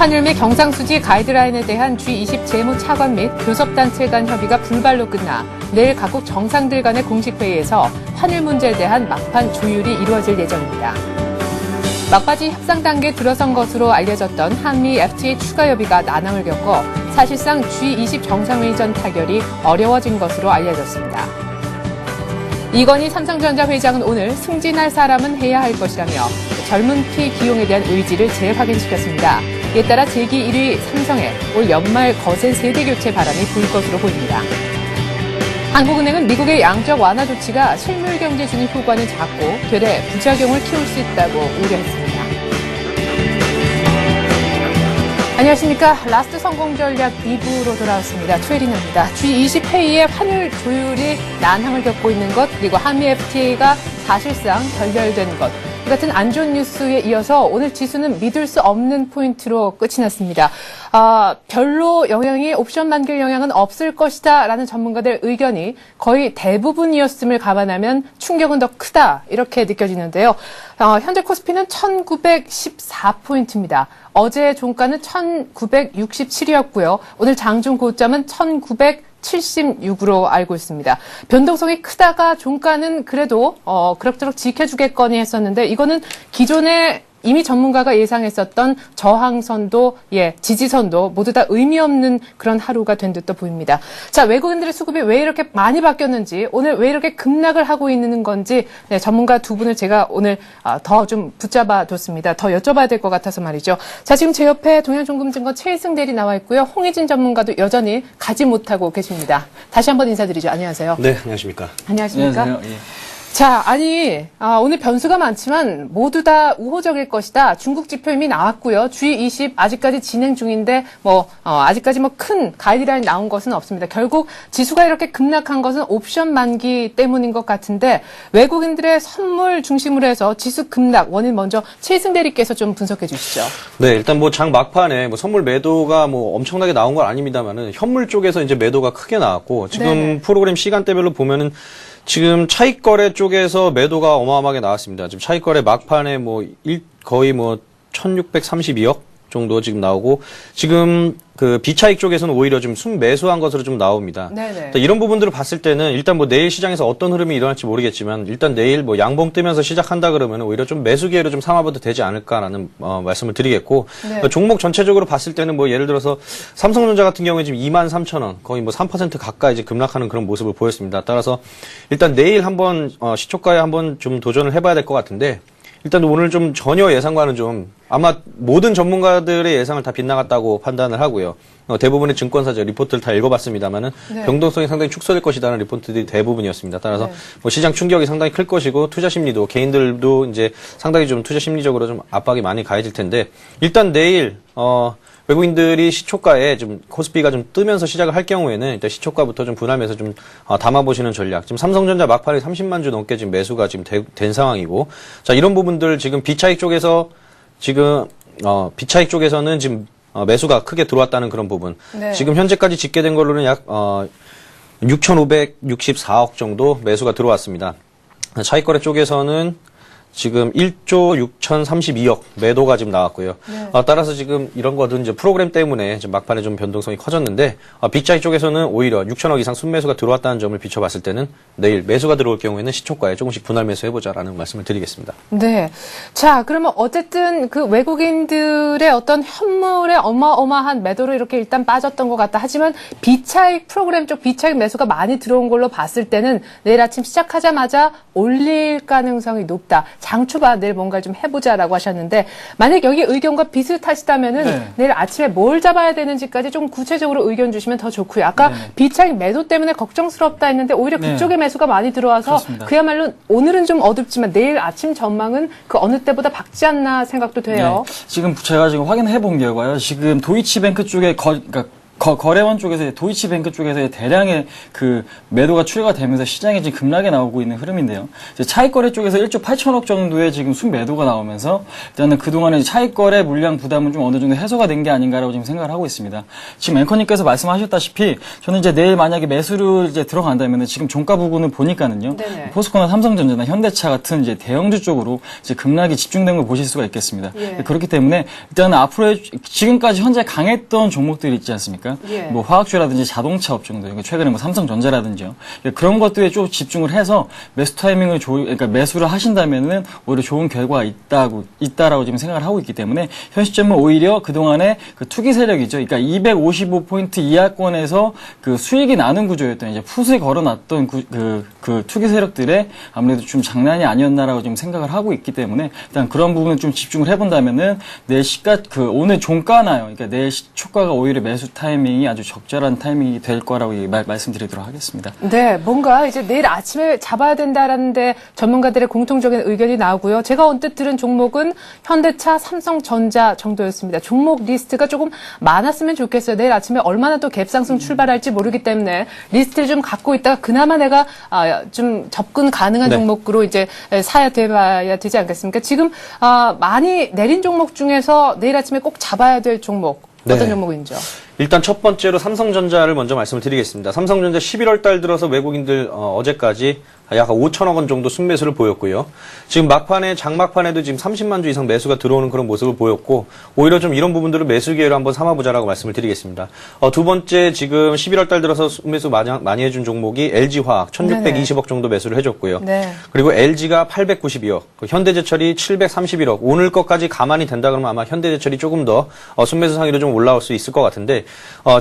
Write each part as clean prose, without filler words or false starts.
환율 및 경상수지 가이드라인에 대한 G20 재무 차관 및 교섭단체 간 협의가 불발로 끝나 내일 각국 정상들 간의 공식 회의에서 환율 문제에 대한 막판 조율이 이루어질 예정입니다. 막바지 협상 단계에 들어선 것으로 알려졌던 한미 FTA 추가 협의가 난항을 겪어 사실상 G20 정상회의 전 타결이 어려워진 것으로 알려졌습니다. 이건희 삼성전자 회장은 오늘 승진할 사람은 해야 할 것이라며 젊은 피 기용에 대한 의지를 재확인시켰습니다. 이에 따라 재기 1위 삼성에 올 연말 거센 세대 교체 바람이 불 것으로 보입니다. 한국은행은 미국의 양적 완화 조치가 실물 경제 진입 효과는 작고 되레 부작용을 키울 수 있다고 우려했습니다. 안녕하십니까. 라스트 성공 전략 2부로 돌아왔습니다. 최리나입니다. G20 회의의 환율 조율이 난항을 겪고 있는 것, 그리고 한미 FTA가 사실상 결렬된 것, 이 같은 안 좋은 뉴스에 이어서 오늘 지수는 믿을 수 없는 포인트로 끝이 났습니다. 별로 영향이 옵션 만길 영향은 없을 것이다 라는 전문가들 의견이 거의 대부분이었음을 감안하면 충격은 더 크다 이렇게 느껴지는데요. 현재 코스피는 1914포인트입니다. 어제 종가는 1967이었고요. 오늘 장중 고점은 1976으로 알고 있습니다. 변동성이 크다가 종가는 그래도 그럭저럭 지켜주겠거니 했었는데 이거는 기존에 이미 전문가가 예상했었던 저항선도, 지지선도 모두 다 의미 없는 그런 하루가 된 듯도 보입니다. 자, 외국인들의 수급이 왜 이렇게 많이 바뀌었는지, 오늘 왜 이렇게 급락을 하고 있는 건지, 전문가 두 분을 제가 오늘 더 좀 붙잡아 뒀습니다. 더 여쭤봐야 될 것 같아서 말이죠. 자, 지금 제 옆에 동양종금증권 최일승 대리 나와 있고요. 홍희진 전문가도 여전히 가지 못하고 계십니다. 다시 한번 인사드리죠. 안녕하세요. 네, 안녕하십니까. 안녕하십니까. 안녕하세요. 예. 자, 오늘 변수가 많지만 모두 다 우호적일 것이다. 중국 지표 이미 나왔고요. G20 아직까지 진행 중인데, 아직까지 큰 가이드라인 나온 것은 없습니다. 결국 지수가 이렇게 급락한 것은 옵션 만기 때문인 것 같은데, 외국인들의 선물 중심으로 해서 지수 급락 원인 먼저 최승 대리께서 좀 분석해 주시죠. 네, 일단 장 막판에 선물 매도가 엄청나게 나온 건 아닙니다만은, 현물 쪽에서 이제 매도가 크게 나왔고, 지금 네네. 프로그램 시간대별로 보면은, 지금 차익거래 쪽에서 매도가 어마어마하게 나왔습니다. 지금 차익거래 막판에 거의 1632억 정도 지금 나오고, 지금 그 비차익 쪽에서는 오히려 좀 순매수한 것으로 좀 나옵니다. 네네. 이런 부분들을 봤을 때는 일단 내일 시장에서 어떤 흐름이 일어날지 모르겠지만, 일단 내일 양봉 뜨면서 시작한다 그러면 오히려 좀 매수 기회로 좀 삼아봐도 되지 않을까라는 말씀을 드리겠고, 네. 종목 전체적으로 봤을 때는 예를 들어서 삼성전자 같은 경우에 지금 23,000원 거의 3% 가까이 이제 급락하는 그런 모습을 보였습니다. 따라서 일단 내일 한번 시초가에 한번 좀 도전을 해봐야 될 것 같은데, 일단 오늘 좀 전혀 예상과는 좀 아마 모든 전문가들의 예상을 다 빗나갔다고 판단을 하고요. 대부분의 증권사죠. 리포트를 다 읽어봤습니다만은 네. 변동성이 상당히 축소될 것이라는 리포트들이 대부분이었습니다. 따라서 시장 충격이 상당히 클 것이고 투자 심리도 개인들도 이제 상당히 좀 투자 심리적으로 좀 압박이 많이 가해질 텐데, 일단 내일 외국인들이 시초가에 좀 코스피가 좀 뜨면서 시작을 할 경우에는 일단 시초가부터 좀 분할해서 좀 담아보시는 전략. 지금 삼성전자 막판에 30만 주 넘게 지금 매수가 지금 된 상황이고, 자, 이런 부분들 지금 비차익 쪽에서 지금 비차익 쪽에서는 지금 매수가 크게 들어왔다는 그런 부분. 네. 지금 현재까지 집계된 걸로는 약 6,564억 정도 매수가 들어왔습니다. 차익거래 쪽에서는 지금 1조 6,032억 매도가 지금 나왔고요. 네. 따라서 지금 이런 거든 이제 프로그램 때문에 지금 막판에 좀 변동성이 커졌는데, 빅차이 쪽에서는 오히려 6천억 이상 순매수가 들어왔다는 점을 비춰봤을 때는 내일 매수가 들어올 경우에는 시초가에 조금씩 분할 매수해보자라는 말씀을 드리겠습니다. 네. 자, 그러면 어쨌든 그 외국인들의 어떤 현물의 어마어마한 매도로 이렇게 일단 빠졌던 것 같다. 하지만 비차익 프로그램 쪽 비차익 매수가 많이 들어온 걸로 봤을 때는 내일 아침 시작하자마자 올릴 가능성이 높다. 장초봐 내일 뭔가를 좀 해보자라고 하셨는데, 만약 여기 의견과 비슷하시다면은 네. 내일 아침에 뭘 잡아야 되는지까지 좀 구체적으로 의견 주시면 더 좋고요. 아까 네. 비차익 매도 때문에 걱정스럽다 했는데 오히려 네. 그쪽에 매수가 많이 들어와서 그렇습니다. 그야말로 오늘은 좀 어둡지만 내일 아침 전망은 그 어느 때보다 밝지 않나 생각도 돼요. 네. 지금 제가 확인해 본 결과요. 지금 도이치뱅크 쪽에 그러니까 거래원 쪽에서 도이치뱅크 쪽에서 대량의 그 매도가 출가가 되면서 시장에 지금 급락이 나오고 있는 흐름인데요. 이제 차익거래 쪽에서 1조 8천억 정도의 지금 순매도가 나오면서 일단은 그동안에 차익거래 물량 부담은 좀 어느 정도 해소가 된 게 아닌가라고 지금 생각을 하고 있습니다. 지금 앵커님께서 말씀하셨다시피 저는 이제 내일 만약에 매수를 이제 들어간다면은 지금 종가 부분을 보니까는요. 네네. 포스코나 삼성전자나 현대차 같은 이제 대형주 쪽으로 이제 급락이 집중된 걸 보실 수가 있겠습니다. 예. 그렇기 때문에 일단은 앞으로 지금까지 현재 강했던 종목들이 있지 않습니까? 예. 뭐 화학주라든지 자동차 업종들, 최근에 뭐 삼성전자라든지요. 그런 것들에 좀 집중을 해서 매수 타이밍을 그러니까 매수를 하신다면은 오히려 좋은 결과가 있다라고 지금 생각을 하고 있기 때문에 현 시점은 오히려 그동안에 그 투기 세력이죠. 그러니까 255포인트 이하권에서 그 수익이 나는 구조였던 이제 풋을 걸어놨던 그 투기 세력들의 아무래도 좀 장난이 아니었나라고 지금 생각을 하고 있기 때문에 일단 그런 부분을 좀 집중을 해본다면은 내일 오늘 종가나요. 그러니까 내일 시초가가 오히려 매수 타이밍이 아주 적절한 타이밍이 될 거라고 말씀드리도록 하겠습니다. 네, 뭔가 이제 내일 아침에 잡아야 된다라는데 전문가들의 공통적인 의견이 나오고요. 제가 언뜻 들은 종목은 현대차, 삼성전자 정도였습니다. 종목 리스트가 조금 많았으면 좋겠어요. 내일 아침에 얼마나 또 갭상승 출발할지 모르기 때문에 리스트를 좀 갖고 있다가 그나마 내가 좀 접근 가능한 네. 종목으로 이제 사야 돼봐야 되지 않겠습니까? 지금 많이 내린 종목 중에서 내일 아침에 꼭 잡아야 될 종목 어떤 네. 종목인지요? 일단 첫 번째로 삼성전자를 먼저 말씀을 드리겠습니다. 삼성전자 11월 달 들어서 외국인들 어제까지 약 5천억 원 정도 순매수를 보였고요. 지금 장막판에도 지금 30만 주 이상 매수가 들어오는 그런 모습을 보였고, 오히려 좀 이런 부분들을 매수 기회로 한번 삼아보자라고 말씀을 드리겠습니다. 두 번째, 지금 11월 달 들어서 순매수 많이 해준 종목이 LG화학 1620억 정도 매수를 해줬고요. 네. 그리고 LG가 892억, 현대제철이 731억. 오늘 것까지 가만히 된다 그러면 아마 현대제철이 조금 더 순매수 상위로 좀 올라올 수 있을 것 같은데,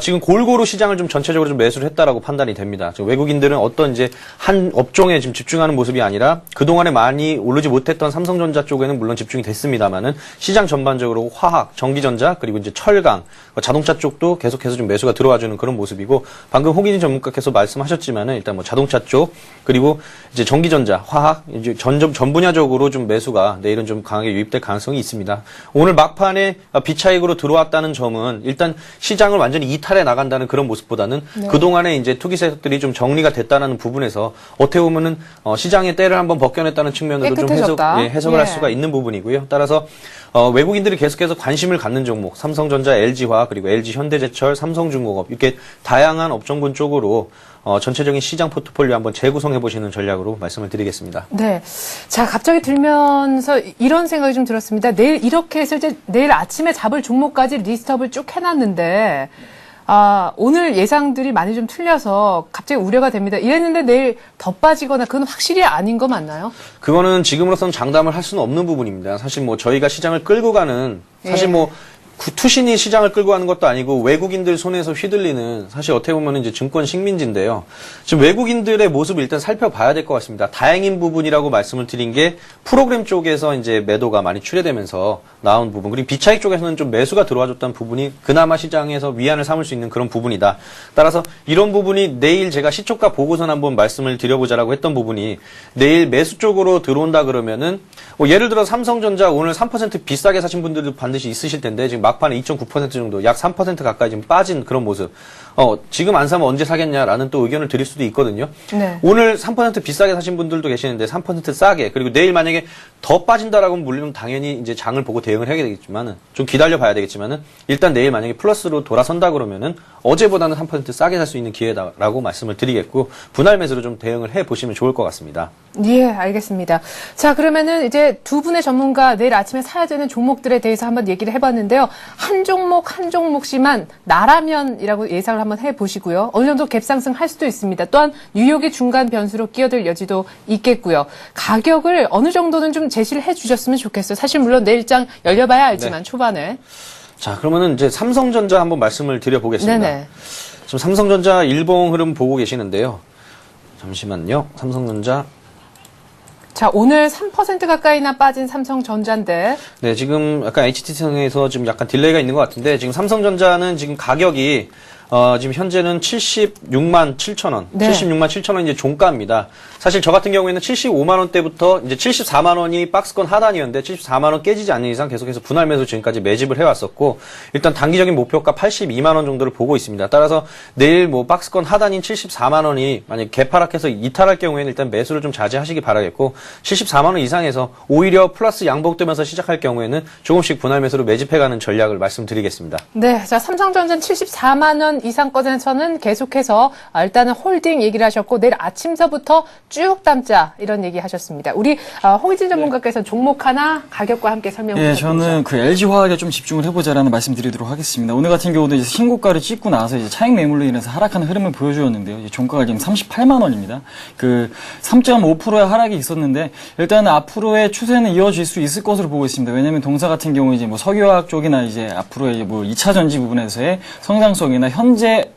지금 골고루 시장을 좀 전체적으로 좀 매수를 했다라고 판단이 됩니다. 지금 외국인들은 어떤 이제 한 업종에 지금 집중하는 모습이 아니라 그동안에 많이 오르지 못했던 삼성전자 쪽에는 물론 집중이 됐습니다만은 시장 전반적으로 화학, 전기전자, 그리고 이제 철강, 자동차 쪽도 계속해서 좀 매수가 들어와주는 그런 모습이고, 방금 홍인희 전문가께서 말씀하셨지만은 일단 뭐 자동차 쪽, 그리고 이제 전기전자, 화학, 이제 전 분야적으로 좀 매수가 내일은 좀 강하게 유입될 가능성이 있습니다. 오늘 막판에 비차익으로 들어왔다는 점은 일단 시장을 완전히 이탈해 나간다는 그런 모습보다는 그동안에 이제 투기 세력들이 좀 정리가 됐다는 부분에서 어떻게 보면은 시장의 때를 한번 벗겨냈다는 측면으로 좀 해석을 할 수가 있는 부분이고요. 따라서 외국인들이 계속해서 관심을 갖는 종목, 삼성전자, LG화학, 그리고 LG현대제철, 삼성중공업 이렇게 다양한 업종군 쪽으로 전체적인 시장 포트폴리오 한번 재구성해 보시는 전략으로 말씀을 드리겠습니다. 네. 자, 갑자기 들면서 이런 생각이 좀 들었습니다. 내일 이렇게 해서 이제 내일 아침에 잡을 종목까지 리스트업을 쭉 해놨는데, 오늘 예상들이 많이 좀 틀려서 갑자기 우려가 됩니다. 이랬는데 내일 더 빠지거나 그건 확실히 아닌 거 맞나요? 그거는 지금으로서는 장담을 할 수는 없는 부분입니다. 사실 뭐 저희가 시장을 끌고 가는, 사실 뭐 투신이 시장을 끌고 가는 것도 아니고 외국인들 손에서 휘둘리는, 사실 어떻게 보면 이제 증권 식민지인데요. 지금 외국인들의 모습을 일단 살펴봐야 될 것 같습니다. 다행인 부분이라고 말씀을 드린 게 프로그램 쪽에서 이제 매도가 많이 출회되면서 나온 부분, 그리고 비차익 쪽에서는 좀 매수가 들어와줬다는 부분이 그나마 시장에서 위안을 삼을 수 있는 그런 부분이다. 따라서 이런 부분이 내일 제가 시초가 보고선 한번 말씀을 드려보자라고 했던 부분이, 내일 매수 쪽으로 들어온다 그러면은 예를 들어 삼성전자 오늘 3% 비싸게 사신 분들도 반드시 있으실 텐데, 지금 막판에 2.9% 정도, 약 3% 가까이 지금 빠진 그런 모습. 지금 안 사면 언제 사겠냐라는 또 의견을 드릴 수도 있거든요. 네. 오늘 3% 비싸게 사신 분들도 계시는데 3% 싸게, 그리고 내일 만약에 더 빠진다라고 하면 물론 당연히 이제 장을 보고 대응을 해야 되겠지만은, 좀 기다려 봐야 되겠지만은, 일단 내일 만약에 플러스로 돌아선다 그러면은 어제보다는 3% 싸게 살 수 있는 기회다라고 말씀을 드리겠고, 분할 매수로 좀 대응을 해 보시면 좋을 것 같습니다. 예, 알겠습니다. 자, 그러면은 이제 두 분의 전문가 내일 아침에 사야 되는 종목들에 대해서 한번 얘기를 해봤는데요. 한 종목씩만 나라면이라고 예상을 한번 해보시고요. 어느 정도 갭상승 할 수도 있습니다. 또한 뉴욕이 중간 변수로 끼어들 여지도 있겠고요. 가격을 어느 정도는 좀 제시를 해주셨으면 좋겠어요. 사실 물론 내일장 열려봐야 알지만 초반에. 자, 그러면은 이제 삼성전자 한번 말씀을 드려보겠습니다. 네네. 지금 삼성전자 일봉 흐름 보고 계시는데요. 잠시만요. 삼성전자. 자, 오늘 3% 가까이나 빠진 삼성전자인데. 네, 지금 약간 HT성에서 지금 약간 딜레이가 있는 것 같은데, 지금 삼성전자는 지금 가격이 지금 현재는 76만 7천 원, 네. 76만 7천 원 이제 종가입니다. 사실 저 같은 경우에는 75만 원대부터 이제 74만 원이 박스권 하단이었는데 74만 원 깨지지 않는 이상 계속해서 분할 매수 지금까지 매집을 해왔었고 일단 단기적인 목표가 82만 원 정도를 보고 있습니다. 따라서 내일 뭐 박스권 하단인 74만 원이 만약 개파락해서 이탈할 경우에는 일단 매수를 좀 자제하시기 바라겠고 74만 원 이상에서 오히려 플러스 양복되면서 시작할 경우에는 조금씩 분할 매수로 매집해가는 전략을 말씀드리겠습니다. 네, 자 삼성전자는 74만 원 이상권에서는 계속해서 일단은 홀딩 얘기를 하셨고 내일 아침서부터 쭉 담자 이런 얘기 하셨습니다. 우리 홍희진 전문가께서 종목 하나 가격과 함께 설명 예, 부탁드립니다. 저는 그 LG화학에 좀 집중을 해보자라는 말씀드리도록 하겠습니다. 오늘 같은 경우도 이제 신고가를 찍고 나서 이제 차익 매물로 인해서 하락하는 흐름을 보여주었는데요. 이제 종가가 지금 38만 원입니다. 그 3.5%의 하락이 있었는데 일단 앞으로의 추세는 이어질 수 있을 것으로 보고 있습니다. 왜냐하면 동사 같은 경우 이제 뭐 석유화학 쪽이나 이제 앞으로의 이제 뭐 2차 전지 부분에서의 성장성이나 현재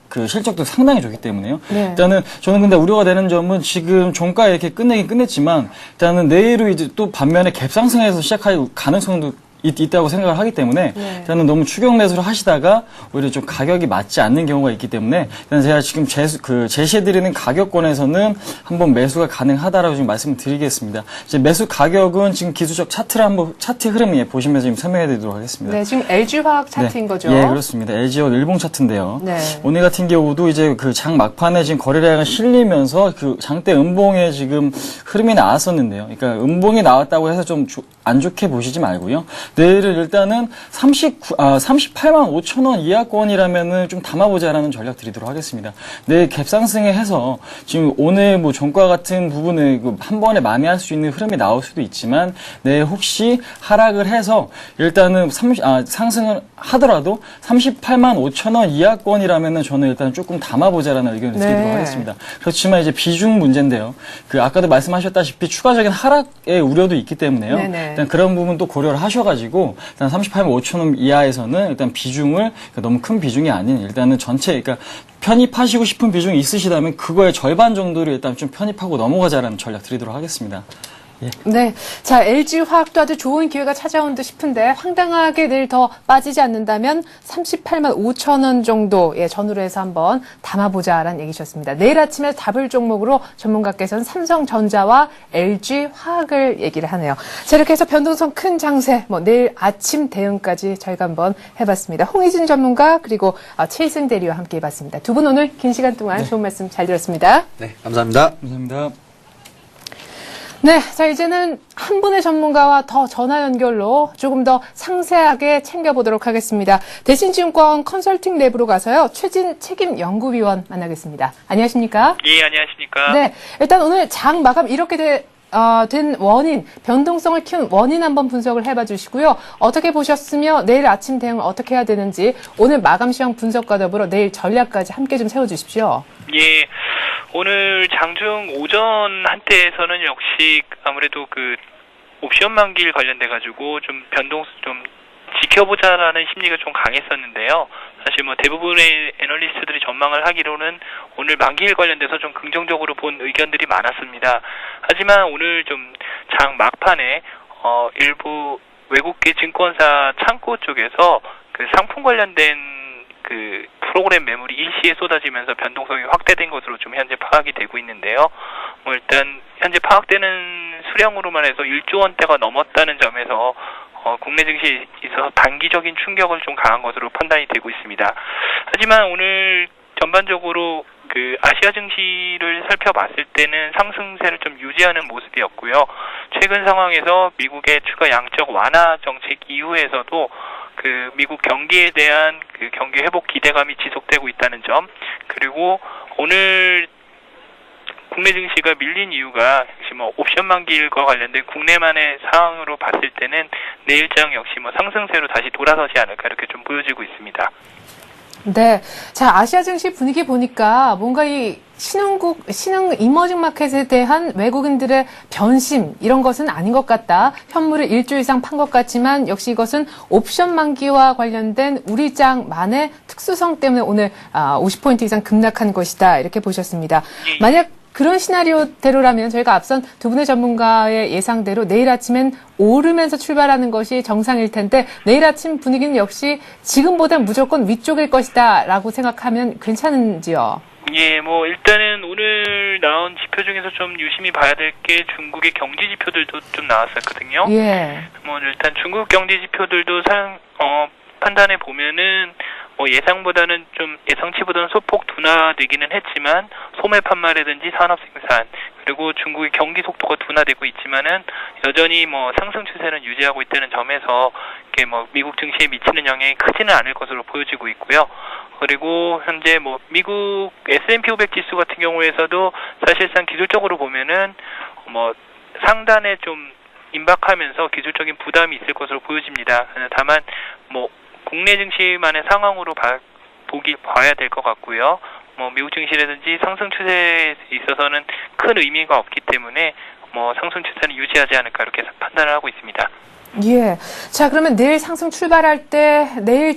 그 실적도 상당히 좋기 때문에요. 네. 일단은 저는 근데 우려가 되는 점은 지금 종가에 이렇게 끝내긴 끝냈지만 일단은 내일은 이제 또 반면에 갭상승해서 시작할 가능성도 있다고 생각을 하기 때문에 네. 일단은 너무 추격 매수를 하시다가 오히려 좀 가격이 맞지 않는 경우가 있기 때문에 일단 제가 지금 제시해드리는 가격권에서는 한번 매수가 가능하다라고 지금 말씀을 드리겠습니다. 이제 매수 가격은 지금 기술적 차트를 한번 차트 흐름 보시면서 지금 설명해드리도록 하겠습니다. 네, 지금 LG화학 차트인 네. 거죠? 예, 그렇습니다. LG화학 일봉 차트인데요. 네. 오늘 같은 경우도 이제 그 장 막판에 지금 거래량을 실리면서 그 장대 음봉에 지금 흐름이 나왔었는데요. 그러니까 음봉이 나왔다고 해서 좀 안 좋게 보시지 말고요. 내일은 일단은 38만 5천 원 이하권이라면은 좀 담아보자라는 전략 드리도록 하겠습니다. 내일 갭상승에 해서 지금 오늘 뭐 종가 같은 부분을 한 번에 만회할 수 있는 흐름이 나올 수도 있지만 내일 혹시 하락을 해서 일단은 상승을 하더라도 38만 5천 원 이하권이라면은 저는 일단 조금 담아보자라는 의견을 드리도록 네. 하겠습니다. 그렇지만 이제 비중 문제인데요. 그 아까도 말씀하셨다시피 추가적인 하락의 우려도 있기 때문에요. 네네. 일단 그런 부분 또 고려를 하셔가지고 일단 38만 5천 원 이하에서는 일단 비중을 그러니까 너무 큰 비중이 아닌 일단은 전체 그러니까 편입하시고 싶은 비중이 있으시다면 그거의 절반 정도를 일단 좀 편입하고 넘어가자라는 전략 드리도록 하겠습니다. 네. 자, LG화학도 아주 좋은 기회가 찾아온 듯 싶은데 황당하게 내일 더 빠지지 않는다면 38만 5천 원 정도 전후로 해서 한번 담아보자라는 얘기셨습니다. 내일 아침에 답을 종목으로 전문가께서는 삼성전자와 LG화학을 얘기를 하네요. 자, 이렇게 해서 변동성 큰 장세, 내일 아침 대응까지 저희가 한번 해봤습니다. 홍희진 전문가 그리고 최희승 대리와 함께 해봤습니다. 두 분 오늘 긴 시간 동안 좋은 말씀 잘 들었습니다. 네, 감사합니다. 감사합니다. 네, 자 이제는 한 분의 전문가와 더 전화 연결로 조금 더 상세하게 챙겨보도록 하겠습니다. 대신증권 컨설팅 랩으로 가서요. 최진 책임연구위원 만나겠습니다. 안녕하십니까? 예, 안녕하십니까? 네, 일단 오늘 장 마감 이렇게 된 원인, 변동성을 키운 원인 한번 분석을 해봐 주시고요. 어떻게 보셨으며 내일 아침 대응을 어떻게 해야 되는지 오늘 마감 시황 분석과 더불어 내일 전략까지 함께 좀 세워주십시오. 예, 오늘 장중 오전 한때에서는 역시 아무래도 그 옵션 만기일 관련돼가지고 좀 좀 지켜보자라는 심리가 좀 강했었는데요. 사실 뭐 대부분의 애널리스트들이 전망을 하기로는 오늘 만기일 관련돼서 좀 긍정적으로 본 의견들이 많았습니다. 하지만 오늘 좀 장 막판에 일부 외국계 증권사 창구 쪽에서 그 상품 관련된 그 프로그램 매물이 일시에 쏟아지면서 변동성이 확대된 것으로 좀 현재 파악이 되고 있는데요. 뭐 일단 현재 파악되는 수량으로만 해서 1조 원대가 넘었다는 점에서 국내 증시에 있어서 단기적인 충격을 좀 강한 것으로 판단이 되고 있습니다. 하지만 오늘 전반적으로 그 아시아 증시를 살펴봤을 때는 상승세를 좀 유지하는 모습이었고요. 최근 상황에서 미국의 추가 양적 완화 정책 이후에서도 그 미국 경기에 대한 그 경기 회복 기대감이 지속되고 있다는 점, 그리고 오늘 국내 증시가 밀린 이유가 역시 뭐 옵션 만기일과 관련된 국내만의 상황으로 봤을 때는 내일장 역시 뭐 상승세로 다시 돌아서지 않을까 이렇게 좀 보여지고 있습니다. 네. 자, 아시아 증시 분위기 보니까 뭔가 이 신흥 이머징 마켓에 대한 외국인들의 변심, 이런 것은 아닌 것 같다. 현물을 1조 이상 판 것 같지만 역시 이것은 옵션 만기와 관련된 우리 장만의 특수성 때문에 오늘 50포인트 이상 급락한 것이다. 이렇게 보셨습니다. 만약 그런 시나리오대로라면 저희가 앞선 두 분의 전문가의 예상대로 내일 아침엔 오르면서 출발하는 것이 정상일 텐데 내일 아침 분위기는 역시 지금보단 무조건 위쪽일 것이다라고 생각하면 괜찮은지요? 예, 뭐 일단은 오늘 나온 지표 중에서 좀 유심히 봐야 될 게 중국의 경제 지표들도 좀 나왔었거든요. 예. 뭐 일단 중국 경제 지표들도 판단해 보면은 뭐 예상보다는 좀 예상치보다는 소폭 둔화되기는 했지만 소매 판매라든지 산업 생산 그리고 중국의 경기 속도가 둔화되고 있지만은 여전히 뭐 상승 추세는 유지하고 있다는 점에서 이게 뭐 미국 증시에 미치는 영향이 크지는 않을 것으로 보여지고 있고요. 그리고 현재 뭐 미국 S&P 500 지수 같은 경우에서도 사실상 기술적으로 보면은 뭐 상단에 좀 임박하면서 기술적인 부담이 있을 것으로 보여집니다. 다만 뭐 국내 증시만의 상황으로 봐야 될 것 같고요. 뭐 미국 증시라든지 상승 추세에 있어서는 큰 의미가 없기 때문에 뭐 상승 추세는 유지하지 않을까 이렇게 판단을 하고 있습니다. 예. 자, 그러면 내일 상승 출발할 때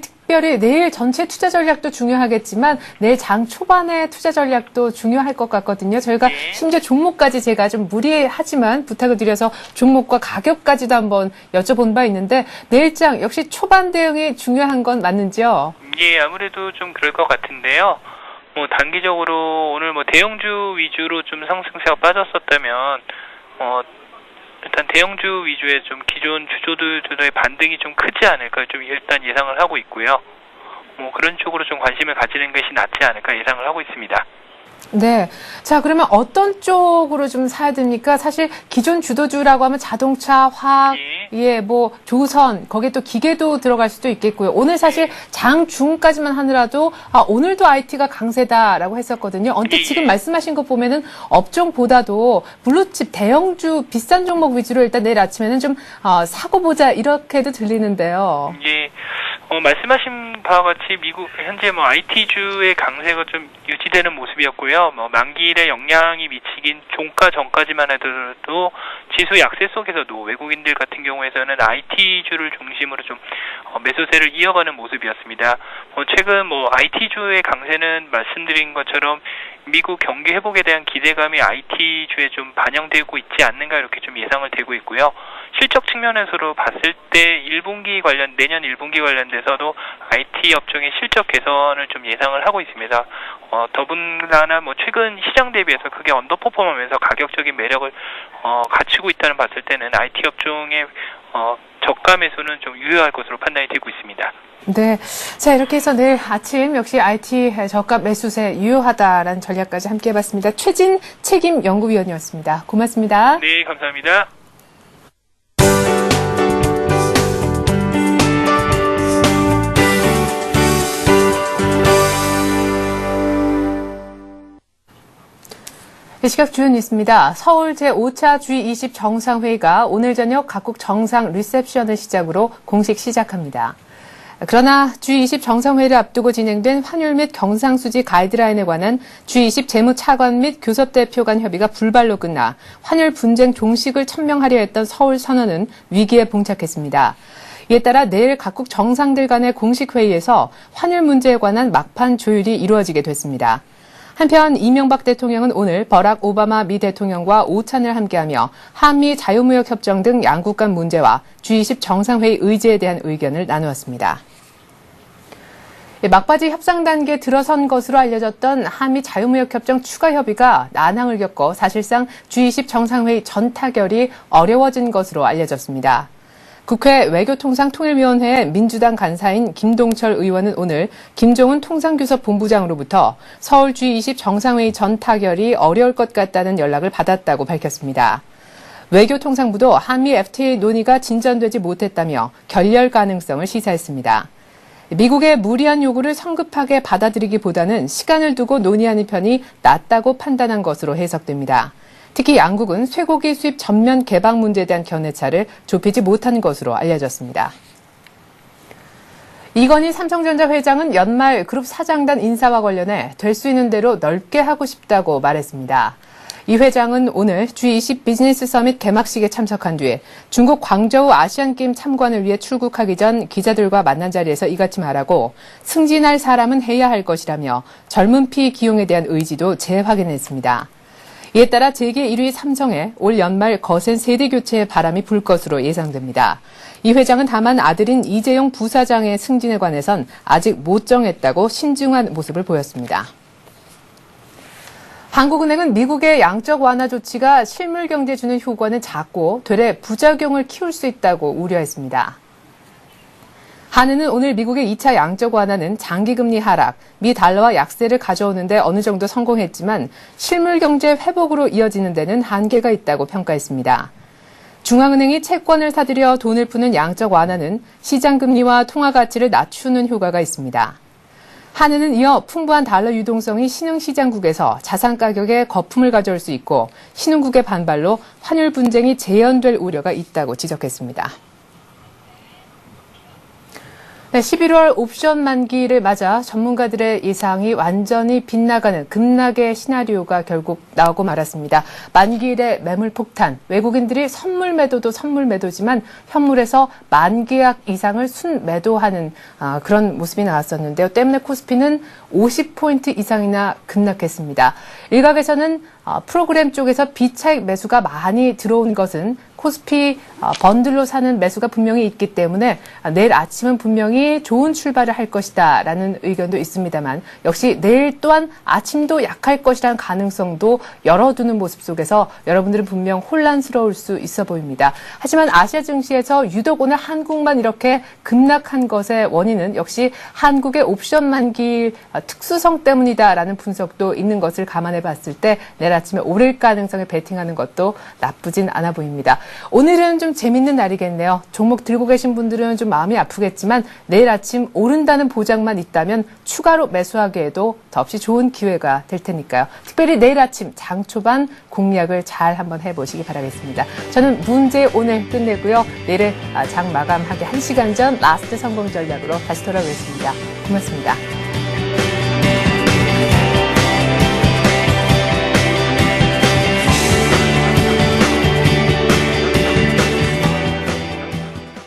특별히 내일 전체 투자 전략도 중요하겠지만 내일 장 초반의 투자 전략도 중요할 것 같거든요. 저희가 심지어 종목까지 제가 좀 무리하지만 부탁을 드려서 종목과 가격까지도 한번 여쭤본 바 있는데 내일 장 역시 초반 대응이 중요한 건 맞는지요? 예, 아무래도 좀 그럴 것 같은데요. 뭐 단기적으로 오늘 뭐 대형주 위주로 좀 상승세가 빠졌었다면 일단 대형주 위주의 좀 기존 주주들의 반등이 좀 크지 않을까 좀 일단 예상을 하고 있고요. 뭐 그런 쪽으로 좀 관심을 가지는 것이 낫지 않을까 예상을 하고 있습니다. 네. 자, 그러면 어떤 쪽으로 좀 사야 됩니까? 사실 기존 주도주라고 하면 자동차, 화학, 뭐 조선, 거기에 또 기계도 들어갈 수도 있겠고요. 오늘 사실 장중까지만 하느라도 오늘도 IT가 강세다라고 했었거든요. 언뜻 지금 말씀하신 것 보면은 업종보다도 블루칩 대형주 비싼 종목 위주로 일단 내일 아침에는 좀 사고 보자 이렇게도 들리는데요. 예. 말씀하신 바와 같이 미국 현재 뭐 IT주의 강세가 좀 유지되는 모습이었고요. 뭐 만기일에 영향이 미치긴 종가 전까지만 해도 지수 약세 속에서도 외국인들 같은 경우에서는 IT주를 중심으로 좀 매수세를 이어가는 모습이었습니다. 최근 뭐 IT주의 강세는 말씀드린 것처럼 미국 경기 회복에 대한 기대감이 IT주에 좀 반영되고 있지 않는가 이렇게 좀 예상을 되고 있고요. 실적 측면에서로 봤을 때 내년 1분기 관련돼서도 IT 업종의 실적 개선을 좀 예상을 하고 있습니다. 더군다나 뭐 최근 시장 대비해서 크게 언더퍼폼하면서 가격적인 매력을 갖추고 있다는 봤을 때는 IT 업종의 저가 매수는 좀 유효할 것으로 판단이 되고 있습니다. 네. 자, 이렇게 해서 내일 아침 역시 IT 저가 매수세 유효하다라는 전략까지 함께 해봤습니다. 최진 책임연구위원이었습니다. 고맙습니다. 네, 감사합니다. 시각 주요 뉴스입니다. 서울 제5차 G20 정상회의가 오늘 저녁 각국 정상 리셉션을 시작으로 공식 시작합니다. 그러나 G20 정상회의를 앞두고 진행된 환율 및 경상수지 가이드라인에 관한 G20 재무차관 및 교섭대표 간 협의가 불발로 끝나 환율 분쟁 종식을 천명하려 했던 서울 선언은 위기에 봉착했습니다. 이에 따라 내일 각국 정상들 간의 공식 회의에서 환율 문제에 관한 막판 조율이 이루어지게 됐습니다. 한편 이명박 대통령은 오늘 버락 오바마 미 대통령과 오찬을 함께하며 한미 자유무역 협정 등 양국 간 문제와 G20 정상회의 의제에 대한 의견을 나누었습니다. 막바지 협상 단계에 들어선 것으로 알려졌던 한미 자유무역 협정 추가 협의가 난항을 겪어 사실상 G20 정상회의 전 타결이 어려워진 것으로 알려졌습니다. 국회 외교통상통일위원회 민주당 간사인 김동철 의원은 오늘 김종훈 통상교섭본부장으로부터 서울 G20 정상회의 전 타결이 어려울 것 같다는 연락을 받았다고 밝혔습니다. 외교통상부도 한미 FTA 논의가 진전되지 못했다며 결렬 가능성을 시사했습니다. 미국의 무리한 요구를 성급하게 받아들이기보다는 시간을 두고 논의하는 편이 낫다고 판단한 것으로 해석됩니다. 특히 양국은 쇠고기 수입 전면 개방 문제에 대한 견해차를 좁히지 못한 것으로 알려졌습니다. 이건희 삼성전자 회장은 연말 그룹 사장단 인사와 관련해 될 수 있는 대로 넓게 하고 싶다고 말했습니다. 이 회장은 오늘 G20 비즈니스 서밋 개막식에 참석한 뒤에 중국 광저우 아시안게임 참관을 위해 출국하기 전 기자들과 만난 자리에서 이같이 말하고 승진할 사람은 해야 할 것이라며 젊은 피 기용에 대한 의지도 재확인했습니다. 이에 따라 재계 1위 삼성에 올 연말 거센 세대 교체의 바람이 불 것으로 예상됩니다. 이 회장은 다만 아들인 이재용 부사장의 승진에 관해선 아직 못 정했다고 신중한 모습을 보였습니다. 한국은행은 미국의 양적 완화 조치가 실물 경제에 주는 효과는 작고 되레 부작용을 키울 수 있다고 우려했습니다. 한은은 오늘 미국의 2차 양적 완화는 장기금리 하락, 미 달러와 약세를 가져오는데 어느 정도 성공했지만 실물 경제 회복으로 이어지는 데는 한계가 있다고 평가했습니다. 중앙은행이 채권을 사들여 돈을 푸는 양적 완화는 시장금리와 통화가치를 낮추는 효과가 있습니다. 한은은 이어 풍부한 달러 유동성이 신흥시장국에서 자산 가격에 거품을 가져올 수 있고 신흥국의 반발로 환율 분쟁이 재현될 우려가 있다고 지적했습니다. 네, 11월 옵션 만기를 맞아 전문가들의 예상이 완전히 빗나가는 급락의 시나리오가 결국 나오고 말았습니다. 만기일의 매물 폭탄, 외국인들이 선물 매도도 선물 매도지만 현물에서 만계약 이상을 순매도하는 그런 모습이 나왔었는데요. 때문에 코스피는 50포인트 이상이나 급락했습니다. 일각에서는 프로그램 쪽에서 비차익 매수가 많이 들어온 것은 코스피 번들로 사는 매수가 분명히 있기 때문에 내일 아침은 분명히 좋은 출발을 할 것이다라는 의견도 있습니다만 역시 내일 또한 아침도 약할 것이라는 가능성도 열어두는 모습 속에서 여러분들은 분명 혼란스러울 수 있어 보입니다. 하지만 아시아 증시에서 유독 오늘 한국만 이렇게 급락한 것의 원인은 역시 한국의 옵션 만기 특수성 때문이다라는 분석도 있는 것을 감안해 봤을 때 내일 아침에 오를 가능성에 베팅하는 것도 나쁘진 않아 보입니다. 오늘은 좀 재밌는 날이겠네요. 종목 들고 계신 분들은 좀 마음이 아프겠지만 내일 아침 오른다는 보장만 있다면 추가로 매수하기에도 더없이 좋은 기회가 될 테니까요. 특별히 내일 아침 장 초반 공략을 잘 한번 해보시기 바라겠습니다. 저는 문제 오늘 끝내고요. 내일 장 마감하기 1시간 전 라스트 성공 전략으로 다시 돌아오겠습니다. 고맙습니다.